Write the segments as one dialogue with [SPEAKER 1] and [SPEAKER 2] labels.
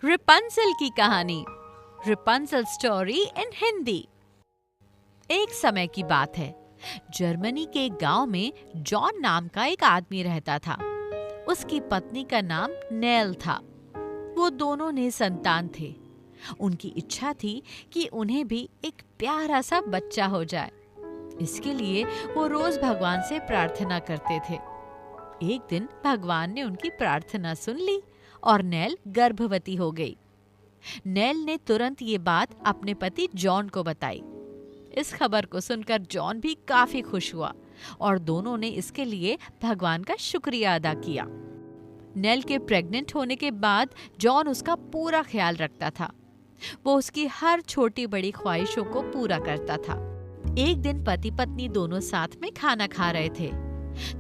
[SPEAKER 1] रिपंजल की कहानी, रिपंजल story in Hindi. एक समय की बात है, जर्मनी के एक गांव में जॉन नाम का एक आदमी रहता था। उसकी पत्नी का नाम नेल था। वो दोनों निसंतान थे। उनकी इच्छा थी कि उन्हें भी एक प्यारा सा बच्चा हो जाए। इसके लिए वो रोज भगवान से प्रार्थना करते थे। एक दिन भगवान ने उनकी प्रार्थना सुन ली और नेल गर्भवती हो गई। नेल ने तुरंत ये बात अपने पति जॉन को बताई। इस खबर को सुनकर जॉन भी काफी खुश हुआ और दोनों ने इसके लिए भगवान का शुक्रिया अदा किया। नेल के प्रेग्नेंट होने के बाद जॉन उसका पूरा ख्याल रखता था। वो उसकी हर छोटी बड़ी ख्वाहिशों को पूरा करता था। एक दिन पति पत्नी दोनों साथ में खाना खा रहे थे।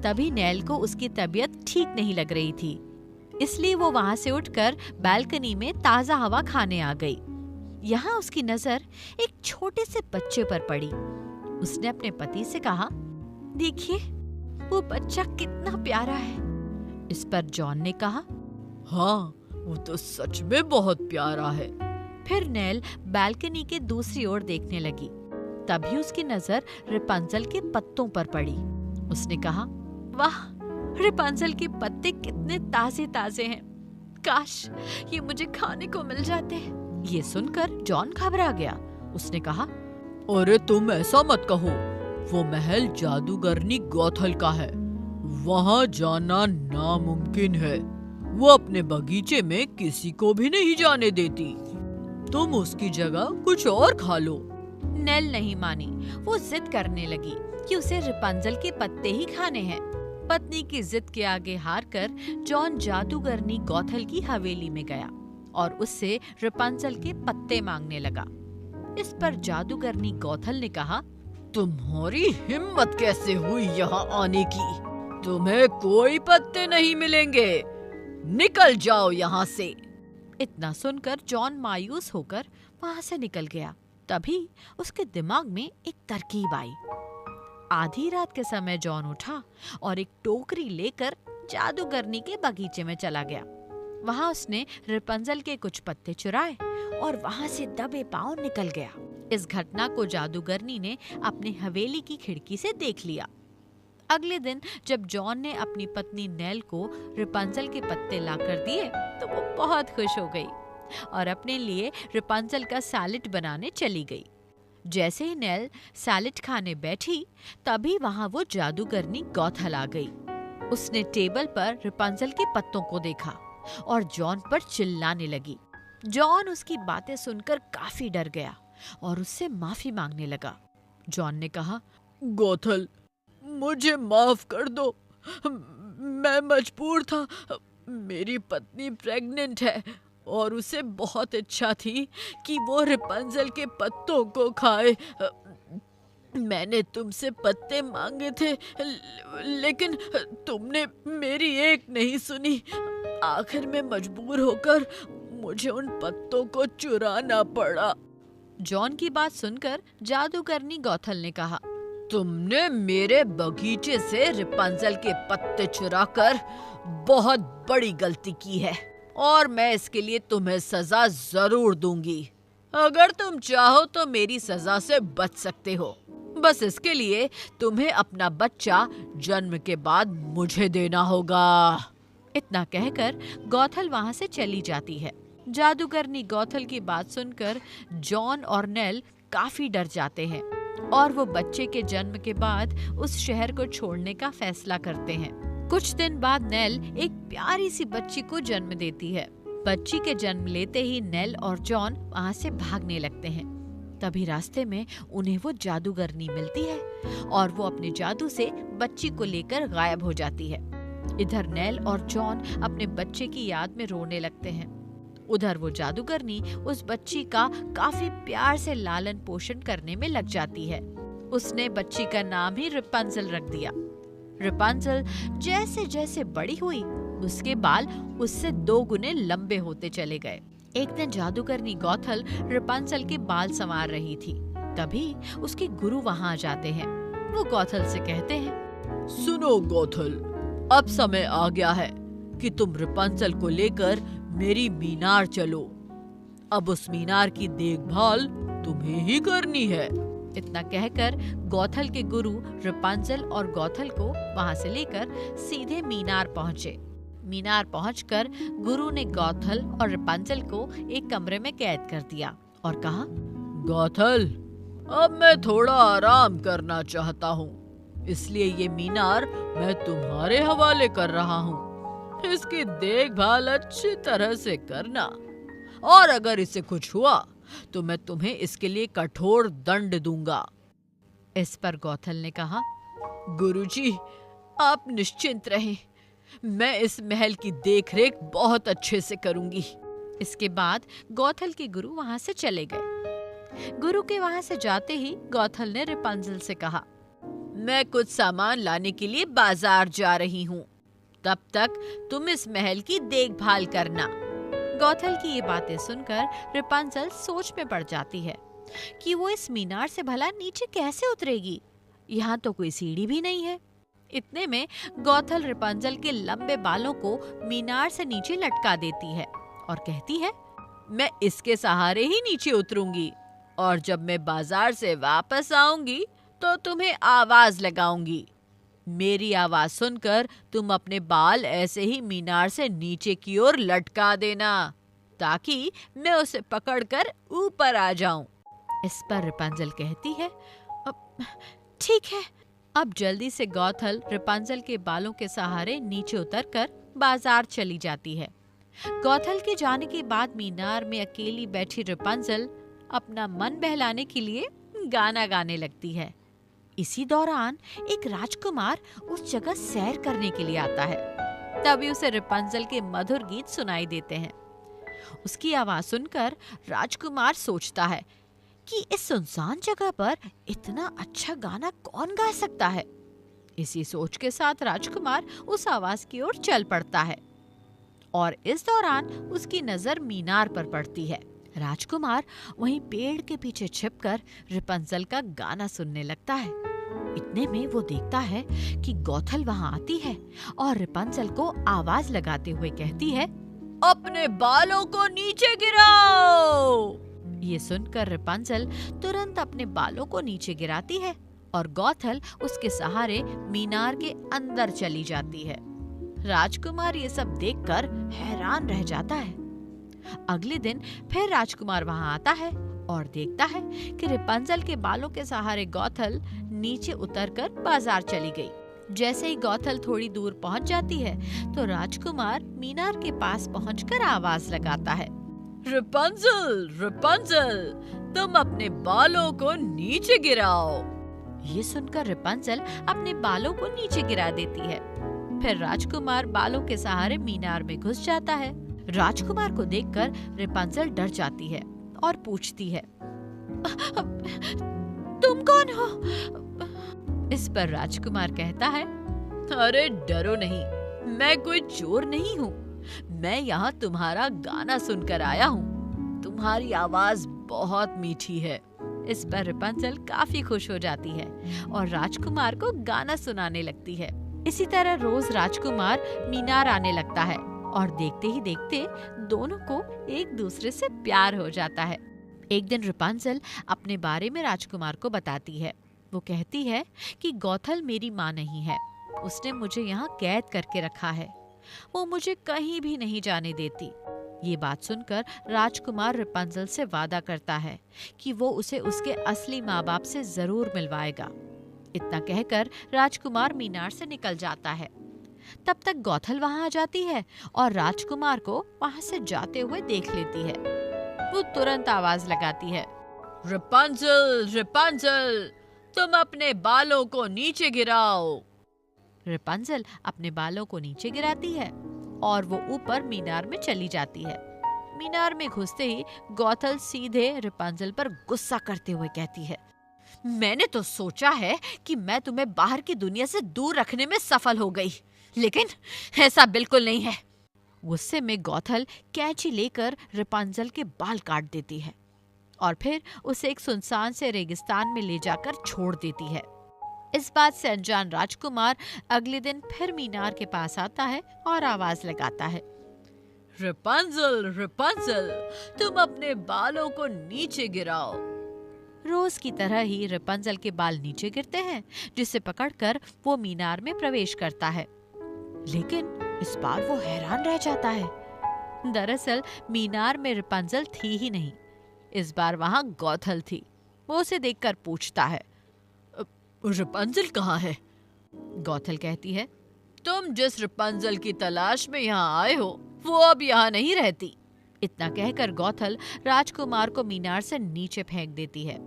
[SPEAKER 1] तभी नेल को उसकी तबीयत ठीक नहीं लग रही थी, इसलिए वो वहां से उठकर बालकनी में ताजा हवा खाने आ गई। यहाँ उसकी नजर एक छोटे से बच्चे पर पड़ी। उसने अपने पति से कहा, देखिए वो बच्चा कितना प्यारा है। इस पर जॉन ने कहा,
[SPEAKER 2] हाँ, वो तो सच में बहुत प्यारा है।
[SPEAKER 1] फिर नेल बालकनी के दूसरी ओर देखने लगी। तभी उसकी नजर रिपंजल के पत्तों पर पड़ी। उसने कहा, वाह, रिपंजल के पत्ते कितने ताजे ताजे हैं। काश ये मुझे खाने को मिल जाते। ये सुनकर जॉन घबरा गया। उसने कहा,
[SPEAKER 2] अरे तुम ऐसा मत कहो, वो महल जादूगरनी गौथल का है। वहाँ जाना नामुमकिन है। वो अपने बगीचे में किसी को भी नहीं जाने देती। तुम उसकी जगह कुछ और खा लो।
[SPEAKER 1] नेल नहीं मानी। वो जिद करने लगी कि उसे रिपंजल के पत्ते ही खाने हैं। पत्नी की जिद के आगे हारकर जॉन जादूगरनी गौथल की हवेली में गया और उससे रिपंजल के पत्ते मांगने लगा। इस पर जादूगरनी गौथल ने कहा,
[SPEAKER 2] तुम्हारी हिम्मत कैसे हुई यहाँ आने की? तुम्हें कोई पत्ते नहीं मिलेंगे। निकल जाओ यहाँ से।
[SPEAKER 1] इतना सुनकर जॉन मायूस होकर वहां से निकल गया। तभी उसके दिमाग में एक तरकीब आई। आधी रात के समय जॉन उठा और एक टोकरी लेकर जादूगरनी के बगीचे में चला गया। वहां उसने रिपंजल के कुछ पत्ते चुराए और वहां से दबे पांव निकल गया। इस घटना को जादूगरनी ने अपनी हवेली की खिड़की से देख लिया। अगले दिन जब जॉन ने अपनी पत्नी नेल को रिपंजल के पत्ते लाकर दिए तो वो बहुत खुश हो गई और अपने लिए रिपंजल का सैलेड बनाने चली गई। जैसे ही नेल सैलेड खाने बैठी, तभी वहां वो जादूगरनी गौथल आ गई। उसने टेबल पर रिपंजल के पत्तों को देखा और जॉन पर चिल्लाने लगी। जॉन उसकी बातें सुनकर काफी डर गया और उससे माफी मांगने लगा। जॉन ने कहा,
[SPEAKER 2] गौथल, मुझे माफ कर दो। मैं मजबूर था। मेरी पत्नी प्रेग्नेंट है और उसे बहुत इच्छा थी कि वो रिपंजल के पत्तों को खाए। मैंने तुमसे पत्ते मांगे थे, लेकिन तुमने मेरी एक नहीं सुनी। आखिर में मजबूर होकर मुझे उन पत्तों को चुराना पड़ा।
[SPEAKER 1] जॉन की बात सुनकर जादूगरनी गौथल ने कहा,
[SPEAKER 2] तुमने मेरे बगीचे से रिपंजल के पत्ते चुराकर बहुत बड़ी गलती की है और मैं इसके लिए तुम्हें सजा जरूर दूंगी। अगर तुम चाहो तो मेरी सजा से बच सकते हो। बस इसके लिए तुम्हें अपना बच्चा जन्म के बाद मुझे देना होगा।
[SPEAKER 1] इतना कहकर गौथल वहां से चली जाती है। जादूगरनी गौथल की बात सुनकर जॉन और नेल काफी डर जाते हैं और वो बच्चे के जन्म के बाद उस शहर को छोड़ने का फैसला करते हैं। कुछ दिन बाद नेल एक प्यारी सी बच्ची को जन्म देती है। बच्ची के जन्म लेते ही नेल और जॉन वहां से भागने लगते हैं। तभी रास्ते में उन्हें वो जादूगरनी मिलती है और वो अपने जादू से बच्ची को लेकर गायब हो जाती है। इधर नेल और जॉन अपने बच्चे की याद में रोने लगते हैं। उधर वो जादूगरनी उस बच्ची का काफी प्यार से लालन पोषण करने में लग जाती है। उसने बच्ची का नाम ही रिपंजल रख दिया। रिपंजल जैसे जैसे बड़ी हुई, उसके बाल उससे 2 गुने लंबे होते चले गए। एक दिन जादूगरनी गौथल रिपंजल के बाल संवार रही थी। तभी उसके गुरु वहां आ जाते हैं। वो गौथल से कहते हैं,
[SPEAKER 2] सुनो गौथल, अब समय आ गया है कि तुम रिपंजल को लेकर मेरी मीनार चलो। अब उस मीनार की देखभाल तुम्हें ही करनी है।
[SPEAKER 1] इतना कहकर गौथल के गुरु रपुंजल और गौथल को वहां से लेकर सीधे मीनार पहुंचे। मीनार पहुंचकर गुरु ने गौथल और रपुंजल को एक कमरे में कैद कर दिया और कहा,
[SPEAKER 2] गौथल, अब मैं थोड़ा आराम करना चाहता हूँ, इसलिए ये मीनार मैं तुम्हारे हवाले कर रहा हूँ। इसकी देखभाल अच्छी तरह से करना, और अगर इसे कुछ हुआ तो मैं तुम्हें इसके लिए कठोर दंड दूंगा।
[SPEAKER 1] इस पर गौथल ने कहा,
[SPEAKER 2] गुरुजी, आप निश्चिंत रहें, मैं इस महल की देखरेख बहुत अच्छे से करूंगी।
[SPEAKER 1] इसके बाद गौथल के गुरु वहां से चले गए। गुरु के वहां से जाते ही गौथल ने रपुंजल से कहा,
[SPEAKER 2] मैं कुछ सामान लाने के लिए बाजार जा रही हूँ, तब तक तुम इस महल की देखभाल करना।
[SPEAKER 1] गौथल की ये बातें सुनकर रपुंजल सोच में पड़ जाती है कि वो इस मीनार से भला नीचे कैसे उतरेगी। यहाँ तो कोई सीढ़ी भी नहीं है। इतने में गौथल रपुंजल के लंबे बालों को मीनार से नीचे लटका देती है और कहती है,
[SPEAKER 2] मैं इसके सहारे ही नीचे उतरूंगी, और जब मैं बाजार से वापस आऊंगी तो तुम्हें आवाज लगाऊंगी। मेरी आवाज सुनकर तुम अपने बाल ऐसे ही मीनार से नीचे की ओर लटका देना, ताकि मैं उसे पकड़कर ऊपर आ जाऊं।
[SPEAKER 1] इस पर रपुंजल कहती है, ठीक है। अब जल्दी से गौथल रपुंजल के बालों के सहारे नीचे उतरकर बाजार चली जाती है। गौथल के जाने के बाद मीनार में अकेली बैठी रपुंजल अपना मन बहलाने के लिए गाना गाने लगती है। इसी दौरान एक राजकुमार उस जगह सैर करने के लिए आता है। तभी उसे रपुंजल के मधुर गीत सुनाई देते हैं। उसकी आवाज सुनकर राजकुमार सोचता है कि इस सुनसान जगह पर इतना अच्छा गाना कौन गा सकता है। इसी सोच के साथ राजकुमार उस आवाज की ओर चल पड़ता है और इस दौरान उसकी नजर मीनार पर पड़ती है। राजकुमार वहीं पेड़ के पीछे छिपकर रपुंजल का गाना सुनने लगता है। इतने में वो देखता है कि गौथल वहां आती है और रपुंजल को आवाज लगाते हुए कहती है,
[SPEAKER 2] अपने बालों को नीचे गिराओ।
[SPEAKER 1] ये सुनकर रपुंजल तुरंत अपने बालों को नीचे गिराती है और गौथल उसके सहारे मीनार के अंदर चली जाती है। राजकुमार ये सब देखकर हैरान रह जाता है। अगले दिन फिर राजकुमार वहां आता है और देखता है कि रपुंजल के बालों के सहारे गौथल नीचे उतरकर बाजार चली गई। जैसे ही गौथल थोड़ी दूर पहुंच जाती है तो राजकुमार मीनार के पास पहुंचकर आवाज लगाता है,
[SPEAKER 2] रपुंजल, रपुंजल, तुम अपने बालों को नीचे गिराओ।
[SPEAKER 1] ये सुनकर रपुंजल अपने बालों को नीचे गिरा देती है। फिर राजकुमार बालों के सहारे मीनार में घुस जाता है। राजकुमार को देखकर रपुंजल डर जाती है और पूछती है, तुम कौन हो? इस पर राजकुमार कहता है,
[SPEAKER 2] अरे डरो नहीं, मैं कोई चोर नहीं हूँ। मैं यहाँ तुम्हारा गाना सुनकर आया हूँ। तुम्हारी आवाज बहुत मीठी है।
[SPEAKER 1] इस पर रपुंजल काफी खुश हो जाती है और राजकुमार को गाना सुनाने लगती है। इसी तरह रोज राजकुमार मीनार आने लगता है और देखते ही देखते दोनों को एक दूसरे से प्यार हो जाता है। एक दिन रपुंजल अपने बारे में राजकुमार को बताती है। वो कहती है कि गौथल मेरी माँ नहीं है, उसने मुझे यहाँ कैद करके रखा है। वो मुझे कहीं भी नहीं जाने देती। ये बात सुनकर राजकुमार रपुंजल से वादा करता है कि वो उसे उसके असली माँ बाप से जरूर मिलवाएगा। इतना कहकर राजकुमार मीनार से निकल जाता है। तब तक गौथल वहां आ जाती है और राजकुमार को वहां से जाते हुए देख लेती है। वो तुरंत आवाज लगाती है,
[SPEAKER 2] रपुंजल, रपुंजल, तुम अपने बालों को नीचे गिराओ।
[SPEAKER 1] रपुंजल अपने बालों को नीचे गिराती है और वो ऊपर मीनार में चली जाती है। मीनार में घुसते ही गौथल सीधे रपुंजल पर गुस्सा करते हुए कहती है, मैंने तो सोचा है कि मैं तुम्हें बाहर की दुनिया से दूर रखने में सफल हो गई, लेकिन ऐसा बिल्कुल नहीं है। गुस्से में गौथल कैंची लेकर रपुंजल के बाल काट देती है और फिर उसे एक सुनसान से रेगिस्तान में ले जाकर छोड़ देती है। इस बात से अनजान राजकुमार अगले दिन फिर मीनार के पास आता है और आवाज लगाता है,
[SPEAKER 2] रपुंज़ल, रपुंज़ल, तुम अपने बालों को नीचे गिराओ।
[SPEAKER 1] रोज की तरह ही रपुंज़ल के बाल नीचे गिरते हैं, जिसे पकड़कर वो मीनार में प्रवेश करता है। लेकिन इस बार वो हैरान रह जाता है। दरअसल मीनार में रपुंज़ल थी ही नहीं। इस बार वहां गौथल थी। वो उसे देखकर पूछता है,
[SPEAKER 2] रपुंज़ल कहाँ है?
[SPEAKER 1] गौथल कहती है,
[SPEAKER 2] तुम जिस रपुंज़ल की तलाश में यहाँ आए हो वो अब यहाँ नहीं रहती।
[SPEAKER 1] इतना कहकर गौथल राजकुमार को मीनार से नीचे फेंक देती है।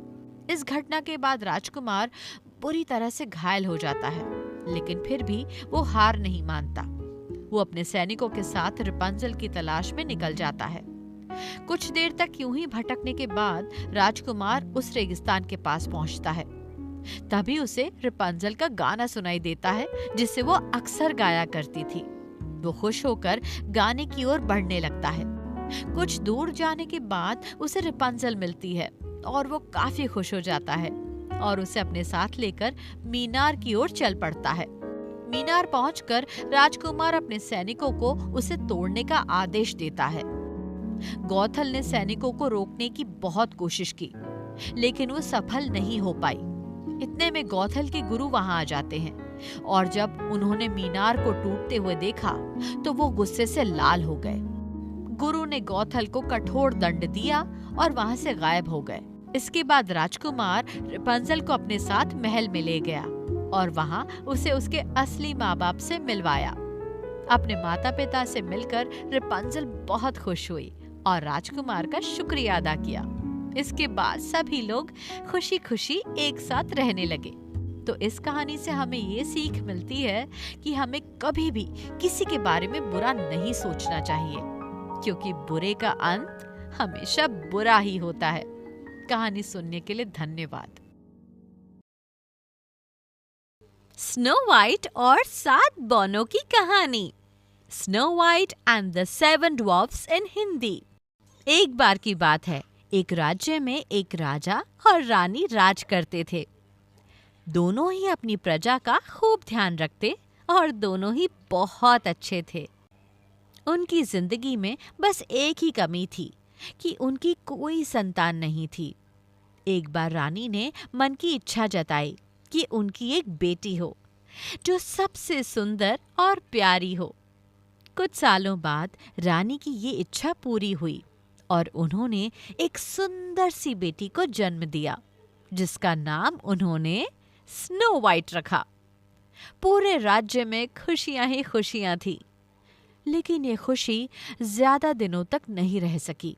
[SPEAKER 1] इस घटना के बाद राजकुमार बुरी तरह से घायल हो जाता है, लेकिन फिर भी वो हार नहीं मानता। वो अपने सैनिकों के साथ रपुंज़ल की तलाश में निकल जाता है। कुछ देर तक यूं ही भटकने के बाद राजकुमार उस रेगिस्तान के पास पहुंचता है। तभी उसे रपुंज़ल का गाना सुनाई देता है, जिसे वो अक्सर गाया करती थी। वो खुश होकर गाने की ओर बढ़ने लगता है। कुछ दूर जाने के बाद उसे रपुंज़ल मिलती है और वो काफी खुश हो जाता है और उसे अपने साथ लेकर मीनार की ओर चल पड़ता है। मीनार पहुंचकर राजकुमार अपने सैनिकों को उसे तोड़ने का आदेश देता है। गौथल ने सैनिकों को रोकने की बहुत कोशिश की, लेकिन वो सफल नहीं हो पाई। इतने में गौथल के गुरु वहां आ जाते हैं और जब उन्होंने मीनार को टूटते हुए देखा तो वो गुस्से से लाल हो गए। गुरु ने गौथल को कठोर दंड दिया और वहां से गायब हो गए। इसके बाद राजकुमार रपुंज़ल को अपने साथ महल में ले गया और वहां उसे उसके असली माँ बाप से मिलवाया। अपने माता पिता से मिलकर रपुंज़ल बहुत खुश हुई और राजकुमार का शुक्रिया अदा किया। इसके बाद सभी लोग खुशी खुशी एक साथ रहने लगे। तो इस कहानी से हमें ये सीख मिलती है कि हमें कभी भी किसी के बारे में बुरा नहीं सोचना चाहिए, क्योंकि बुरे का अंत हमेशा बुरा ही होता है। कहानी सुनने के लिए धन्यवाद। स्नो वाइट और 7 बौनों की कहानी। Snow white and the 7 dwarfs in Hindi. एक बार की बात है, एक राज्य में एक राजा और रानी राज करते थे। दोनों ही अपनी प्रजा का खूब ध्यान रखते और दोनों ही बहुत अच्छे थे। उनकी जिंदगी में बस एक ही कमी थी कि उनकी कोई संतान नहीं थी। एक बार रानी ने मन की इच्छा जताई कि उनकी एक बेटी हो जो सबसे सुंदर और प्यारी हो। कुछ सालों बाद रानी की ये इच्छा पूरी हुई और उन्होंने एक सुंदर सी बेटी को जन्म दिया, जिसका नाम उन्होंने स्नो वाइट रखा। पूरे राज्य में खुशियां ही खुशियां थी, लेकिन ये खुशी ज्यादा दिनों तक नहीं रह सकी।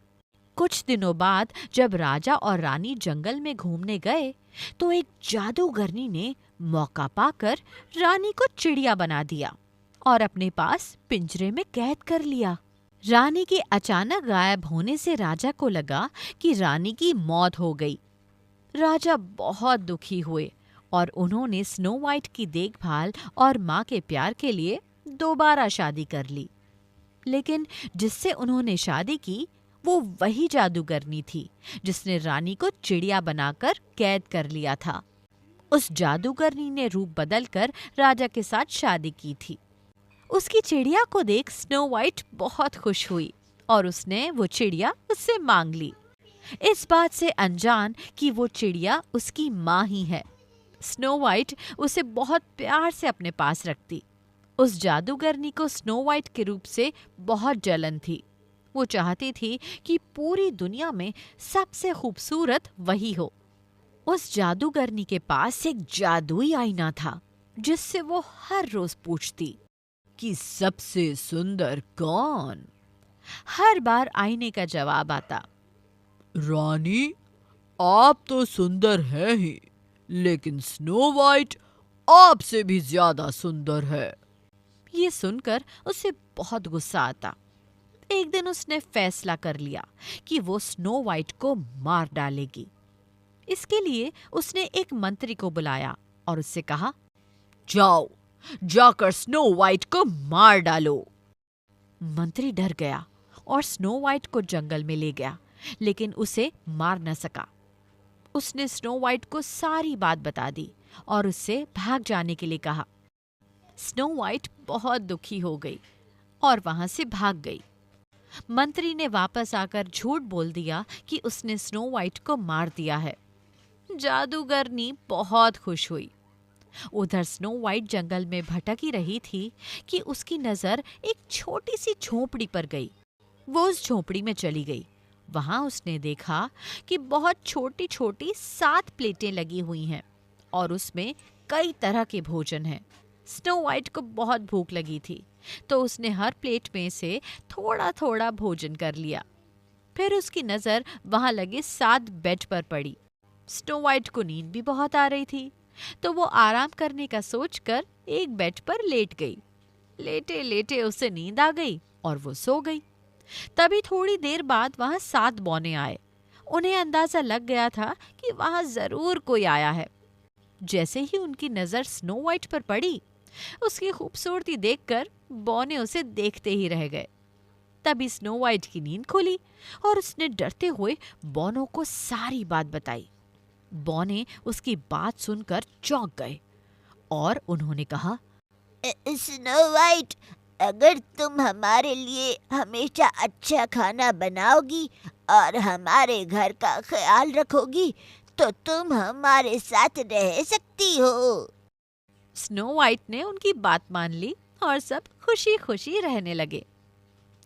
[SPEAKER 1] कुछ दिनों बाद जब राजा और रानी जंगल में घूमने गए तो एक जादूगरनी ने मौका पाकर रानी को चिड़िया बना दिया और अपने पास पिंजरे में कैद कर लिया। रानी के अचानक गायब होने से राजा को लगा कि रानी की मौत हो गई। राजा बहुत दुखी हुए और उन्होंने स्नो वाइट की देखभाल और माँ के प्यार के लिए दोबारा शादी कर ली। लेकिन जिससे उन्होंने शादी की वो वही जादूगरनी थी जिसने रानी को चिड़िया बनाकर कैद कर लिया था। उस जादूगरनी ने रूप बदलकर राजा के साथ शादी की थी। उसकी चिड़िया को देख स्नो वाइट बहुत खुश हुई और उसने वो चिड़िया उससे मांग ली, इस बात से अनजान कि वो चिड़िया उसकी माँ ही है। स्नो वाइट उसे बहुत प्यार से अपने पास रखती। उस जादूगरनी को स्नो वाइट के रूप से बहुत जलन थी। वो चाहती थी कि पूरी दुनिया में सबसे खूबसूरत वही हो। उस जादूगरनी के पास एक जादुई आईना था जिससे वो हर रोज पूछती कि सबसे सुंदर कौन। हर बार आईने का जवाब आता,
[SPEAKER 2] रानी, आप तो सुंदर है ही, लेकिन स्नो वाइट आपसे भी ज्यादा सुंदर है।
[SPEAKER 1] ये सुनकर उसे बहुत गुस्सा आता। एक दिन उसने फैसला कर लिया कि वो स्नो वाइट को मार डालेगी। इसके लिए उसने एक मंत्री को बुलाया और उससे कहा,
[SPEAKER 2] जाओ, जाकर स्नो वाइट को मार डालो।
[SPEAKER 1] मंत्री डर गया और स्नो वाइट को जंगल में ले गया, लेकिन उसे मार न सका। उसने स्नो वाइट को सारी बात बता दी और उससे भाग जाने के लिए कहा। स्नो वाइट बहुत दुखी हो गई और वहां से भाग गई। मंत्री ने वापस आकर झूठ बोल दिया कि उसने स्नो वाइट को मार दिया है। जादूगरनी बहुत खुश हुई। उधर स्नो वाइट जंगल में भटक ही रही थी कि उसकी नजर एक छोटी सी झोपड़ी पर गई। वो उस झोपड़ी में चली गई। वहां उसने देखा कि बहुत छोटी छोटी 7 प्लेटें लगी हुई हैं और उसमें कई तरह के भोजन हैं। स्नो वाइट को बहुत भूख लगी थी, तो उसने हर प्लेट में से थोड़ा थोड़ा भोजन कर लिया। फिर उसकी नजर वहां लगे 7 बेड पर पड़ी। स्नो वाइट को नींद भी बहुत आ रही थी, तो वो आराम करने का सोचकर एक बेड पर लेट गई। लेटे लेटे उसे नींद आ गई और वो सो गई। तभी थोड़ी देर बाद वहां 7 बौने आए। उन्हें अंदाजा लग गया था कि वहां जरूर कोई आया है। जैसे ही उनकी नजर स्नो वाइट पर पड़ी, उसकी खूबसूरती देखकर बौने उसे देखते ही रह गए। तभी स्नो वाइट की नींद खुली और उसने डरते हुए बौनों को सारी बात बताई। बौने उसकी बात सुनकर चौंक गए और उन्होंने कहा,
[SPEAKER 3] स्नो वाइट, अगर तुम हमारे लिए हमेशा अच्छा खाना बनाओगी और हमारे घर का ख्याल रखोगी तो तुम हमारे साथ रह सकती हो।
[SPEAKER 1] स्नो वाइट ने उनकी बात मान ली और सब खुशी खुशी रहने लगे।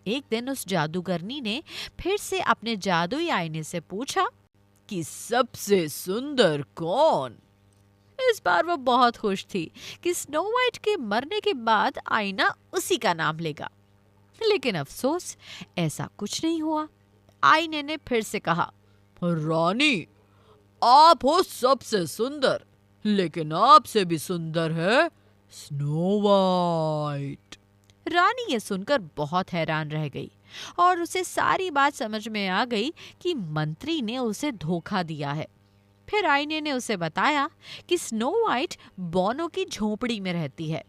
[SPEAKER 1] एक दिन उस जादूगरनी ने फिर से अपने जादुई आईने से पूछा
[SPEAKER 2] कि सबसे सुंदर कौन?
[SPEAKER 1] इस बार वो बहुत खुश थी कि स्नो वाइट के मरने के बाद आईना उसी का नाम लेगा। लेकिन अफसोस, ऐसा कुछ नहीं हुआ। आईने ने फिर से कहा,
[SPEAKER 2] रानी, आप हो सबसे सुंदर, लेकिन आपसे भी सुंदर है स्नो वाइट।
[SPEAKER 1] रानी ये सुनकर बहुत हैरान रह गई और उसे सारी बात समझ में आ गई कि मंत्री ने उसे धोखा दिया है। फिर आईने ने उसे बताया कि स्नो वाइट बौनों की झोपड़ी में रहती है।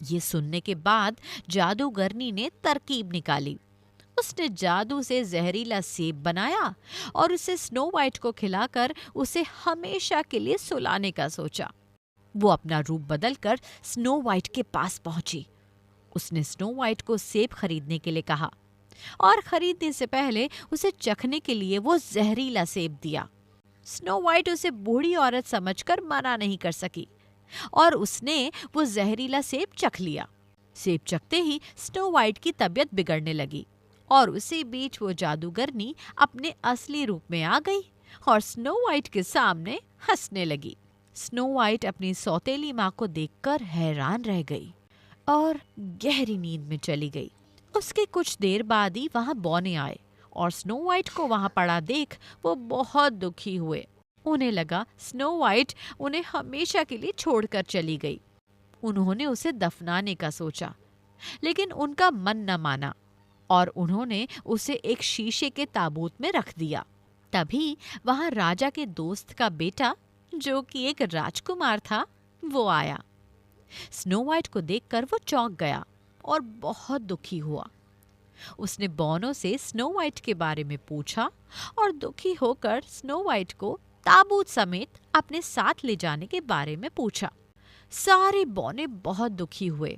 [SPEAKER 1] ये सुनने के बाद जादूगरनी ने तरकीब निकाली। उसने जादू से जहरीला सेब बनाया और उसे स्नो वाइट को खिलाकर उसे हमेशा के लिए सुलाने का सोचा। वो अपना रूप बदलकर स्नो वाइट के पास पहुंची। उसने स्नो वाइट को सेब खरीदने के लिए कहा और खरीदने से पहले उसे चखने के लिए वो जहरीला सेब दिया। स्नो वाइट उसे बूढ़ी औरत समझकर मना नहीं कर सकी और उसने वो जहरीला सेब चख लिया। सेब चखते ही स्नो वाइट की तबीयत बिगड़ने लगी और उसी बीच वो जादूगरनी अपने असली रूप में आ गई और स्नो वाइट के सामने हंसने लगी। स्नो वाइट अपनी सौतेली माँ को देखकर हैरान रह गई और गहरी नींद में चली गई। उसके कुछ देर बाद ही वहां बौने आए और स्नो वाइट को वहां पड़ा देख वो बहुत दुखी हुए। उन्हें लगा स्नो वाइट उन्हें हमेशा के लिए छोड़कर चली गई। उन्होंने उसे दफनाने का सोचा, लेकिन उनका मन न माना और उन्होंने उसे एक शीशे के ताबूत में रख दिया। तभी वहां राजा के दोस्त का बेटा, जो कि एक राजकुमार था, वो आया। स्नो वाइट को देखकर वो चौंक गया और बहुत दुखी हुआ। उसने बौनों से स्नो वाइट के बारे में पूछा और दुखी होकर स्नो वाइट को ताबूत समेत अपने साथ ले जाने के बारे में पूछा। सारे बौने बहुत दुखी हुए।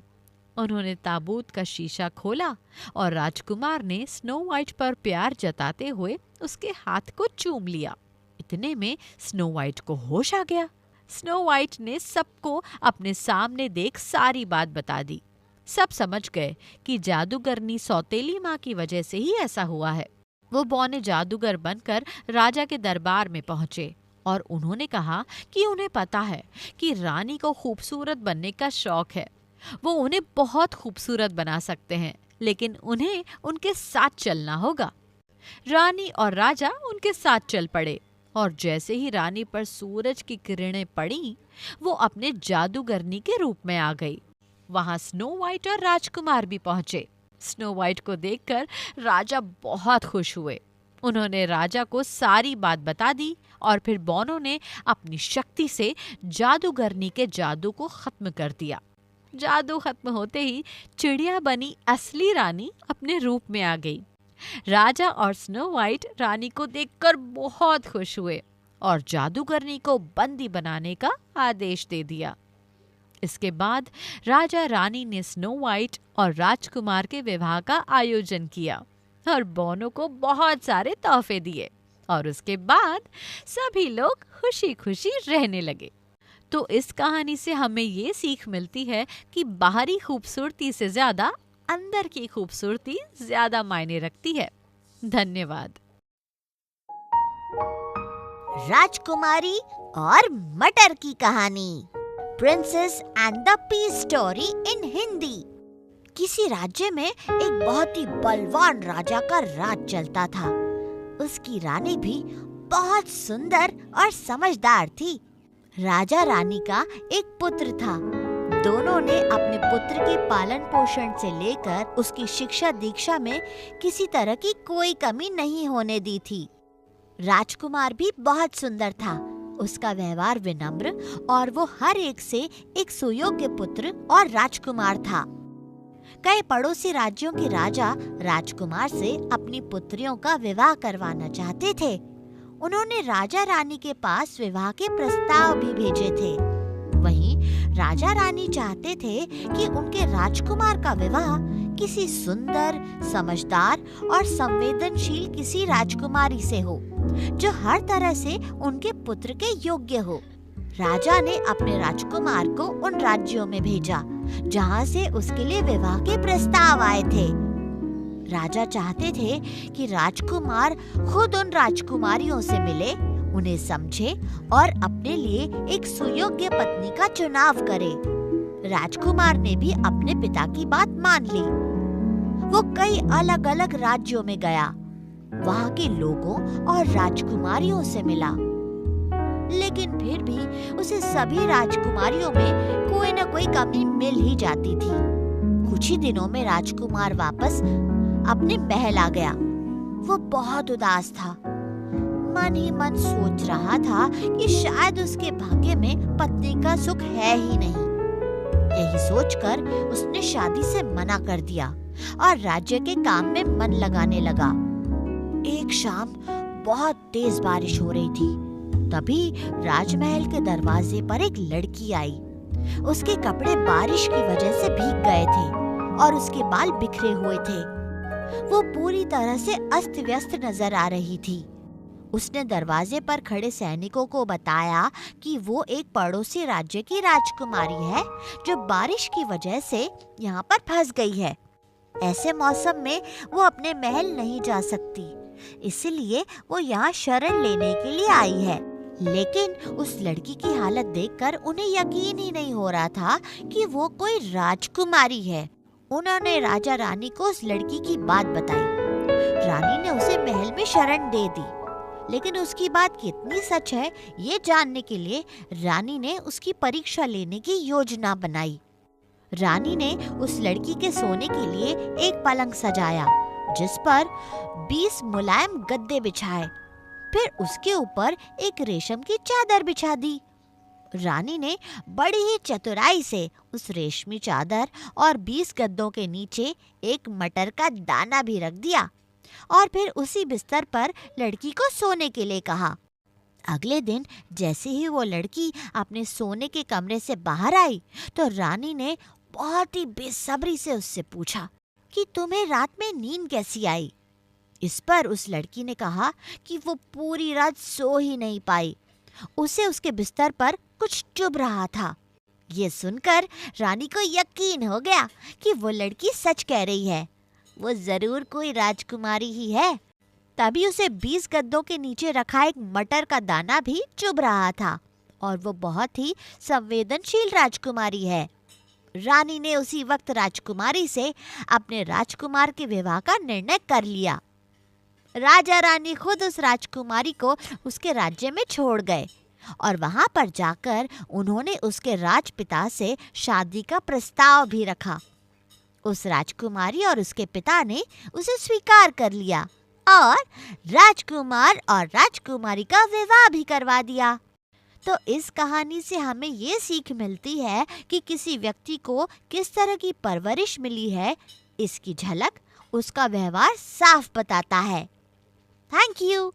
[SPEAKER 1] उन्होंने ताबूत का शीशा खोला और राजकुमार ने स्नो वाइट पर प्यार जताते हुए उसके हाथ को चूम लिया। इतने में स्नो वाइट को होश आ गया। स्नो वाइट ने सबको अपने सामने देख सारी बात बता दी। सब समझ गए कि जादूगरनी सौतेली माँ की वजह से ही ऐसा हुआ है। वो बौने जादूगर बनकर राजा के दरबार में पहुंचे और उन्होंने कहा कि उन्हें पता है कि रानी को खूबसूरत बनने का शौक है। वो उन्हें बहुत खूबसूरत बना सकते हैं, लेकिन उन्हें उनके साथ चलना होगा। रानी और राजा उनके साथ चल पड़े और जैसे ही रानी पर सूरज की किरणें पड़ी, वो अपने जादूगरनी के रूप में आ गई। वहां स्नो वाइट और राजकुमार भी पहुंचे। स्नो वाइट को देखकर राजा बहुत खुश हुए। उन्होंने राजा को सारी बात बता दी और फिर बौनों ने अपनी शक्ति से जादूगरनी के जादू को खत्म कर दिया। जादू खत्म होते ही चिड़िया बनी असली रानी अपने रूप में आ गई। राजा और स्नो वाइट रानी को देखकर बहुत खुश हुए और जादूगरनी को बंदी बनाने का आदेश दे दिया। इसके बाद राजा रानी ने स्नो वाइट और राजकुमार के विवाह का आयोजन किया। और बोनो को बहुत सारे तोहफे दिए और उसके बाद सभी लोग खुशी खुशी रहने लगे। तो इस कहानी से हमें ये सीख मिलती है कि बाहरी खूबसूरती से ज्यादा अंदर की खूबसूरती ज्यादा मायने रखती है। धन्यवाद।
[SPEAKER 3] राजकुमारी और मटर की कहानी, princess and the pea story in Hindi. किसी राज्य में एक बहुत ही बलवान राजा का राज चलता था। उसकी रानी भी बहुत सुंदर और समझदार थी। राजा रानी का एक पुत्र था। दोनों ने अपने पुत्र के पालन पोषण से लेकर उसकी शिक्षा दीक्षा में किसी तरह की कोई कमी नहीं होने दी थी। राजकुमार भी बहुत सुंदर था। उसका व्यवहार विनम्र और वो हर एक से एक सुयोग्य पुत्र और राजकुमार था। कई पड़ोसी राज्यों के राजा राजकुमार से अपनी पुत्रियों का विवाह करवाना चाहते थे। उन्होंने राजा रानी के पास विवाह के प्रस्ताव भी भेजे थे। वहीं राजा रानी चाहते थे कि उनके राजकुमार का विवाह किसी सुंदर, समझदार और संवेदनशील किसी राजकुमारी से हो, जो हर तरह से उनके पुत्र के योग्य हो। राजा ने अपने राजकुमार को उन राज्यों में भेजा जहां से उसके लिए विवाह के प्रस्ताव आए थे। राजा चाहते थे कि राजकुमार खुद उन राजकुमारियों से मिले, उन्हें समझे और अपने लिए एक सुयोग्य पत्नी का चुनाव करे। राजकुमार ने भी अपने पिता की बात मान ली। वो कई अलग अलग राज्यों में गया, वहाँ के लोगों और राजकुमारियों से मिला, लेकिन फिर भी उसे सभी राजकुमारियों में कोई न कोई कमी मिल ही जाती थी। कुछ ही दिनों में राजकुमार वापस अपने महल आ गया। वो बहुत उदास था। मन ही मन सोच रहा था कि शायद उसके भाग्य में पत्नी का सुख है ही नहीं। यही सोचकर उसने शादी से मना कर दिया और राज्य के काम में मन लगाने लगा। एक शाम बहुत तेज बारिश हो रही थी। तभी राजमहल के दरवाजे पर एक लड़की आई। उसके कपड़े बारिश की वजह से भीग गए थे और उसके बाल बिखरे हुए थे। वो पूरी तरह से अस्त व्यस्त नजर आ रही थी। उसने दरवाजे पर खड़े सैनिकों को बताया कि वो एक पड़ोसी राज्य की राजकुमारी है जो बारिश की वजह से यहाँ पर फंस गई है। ऐसे मौसम में वो अपने महल नहीं जा सकती, इसलिए वो यहाँ शरण लेने के लिए आई है। लेकिन उस लड़की की हालत देखकर उन्हें यकीन ही नहीं हो रहा था कि वो कोई राजकुमारी है। उन्होंने राजा रानी को उस लड़की की बात बताई। रानी ने उसे महल में शरण दे दी, लेकिन उसकी बात कितनी सच है ये जानने के लिए रानी ने उसकी परीक्षा लेने की योजना बनाई। रानी ने उस लड़की के सोने के लिए एक पलंग सजाया, जिस पर 20 मुलायम गद्दे बिछाए। फिर उसके ऊपर एक रेशम की चादर बिछा दी। रानी ने बड़ी ही चतुराई से उस रेशमी चादर और 20 गद्दों के नीचे एक मटर का दाना भी रख दिया और फिर उसी बिस्तर पर लड़की को सोने के लिए कहा। अगले दिन जैसे ही वो लड़की अपने सोने के कमरे से बाहर आई तो रानी ने बहुत ही बेसब्री से उससे पूछा कि तुम्हें रात में नींद कैसी आई। इस पर उस लड़की ने कहा कि वो पूरी रात सो ही नहीं पाई, उसे उसके बिस्तर पर कुछ चुभ रहा था। ये सुनकर रानी को यकीन हो गया कि वो लड़की सच कह रही है, वो जरूर कोई राजकुमारी ही है। तभी उसे 20 गद्दों के नीचे रखा एक मटर का दाना भी चुभ रहा था और वो बहुत ही संवेदनशील राजकुमारी है। रानी ने उसी वक्त राजकुमारी से अपने राजकुमार के विवाह का निर्णय कर लिया। राजा रानी खुद उस राजकुमारी को उसके राज्य में छोड़ गए और वहां पर जाकर उन्होंने उसके राजपिता से शादी का प्रस्ताव भी रखा। उस राजकुमारी और उसके पिता ने उसे स्वीकार कर लिया और राजकुमार और राजकुमारी का विवाह भी करवा दिया। तो इस कहानी से हमें ये सीख मिलती है कि किसी व्यक्ति को किस तरह की परवरिश मिली है, इसकी झलक उसका व्यवहार साफ बताता है। Thank you.